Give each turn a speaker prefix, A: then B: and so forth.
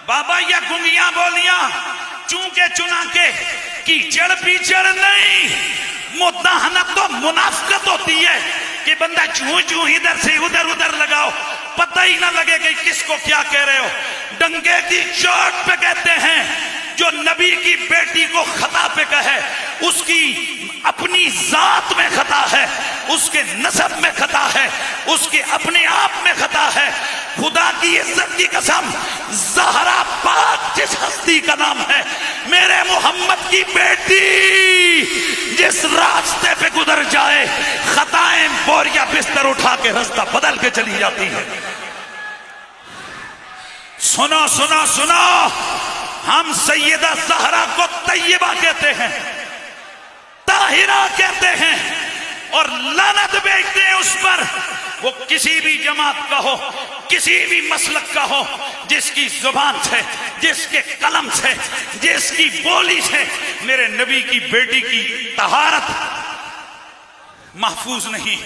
A: बाबा या गुंगिया बोलियां चूंके चुना के कीचड़ पीचड़ नहीं, मुद्दाहनत तो मुनाफिकत होती है कि बंदा चूं चूं इधर से उधर उधर लगाओ, पता ही ना लगे कि किसको क्या कह रहे हो। डंगे की चोट पे कहते हैं जो नबी की बेटी को खता पे कहे उसकी अपनी जात में खता है, उसके नसब में खता है, उसके अपने आप में खता है। खुदा की इज्जत की कसम, ज़हरा पाक जिस हस्ती का नाम है, मेरे मोहम्मद की बेटी जिस रास्ते पे गुजर जाए खताएं बोरिया बिस्तर उठा के रास्ता बदल के चली जाती है। सुनो सुनो सुनो, हम सैयदा ज़हरा को तैयबा कहते हैं, ताहिरा कहते हैं और लानत भेजते हैं उस पर। वो किसी भी जमात का हो, किसी भी मसलक का हो, जिसकी जुबान से, जिसके कलम से, जिसकी बोली से मेरे नबी की बेटी की तहारत महफूज नहीं,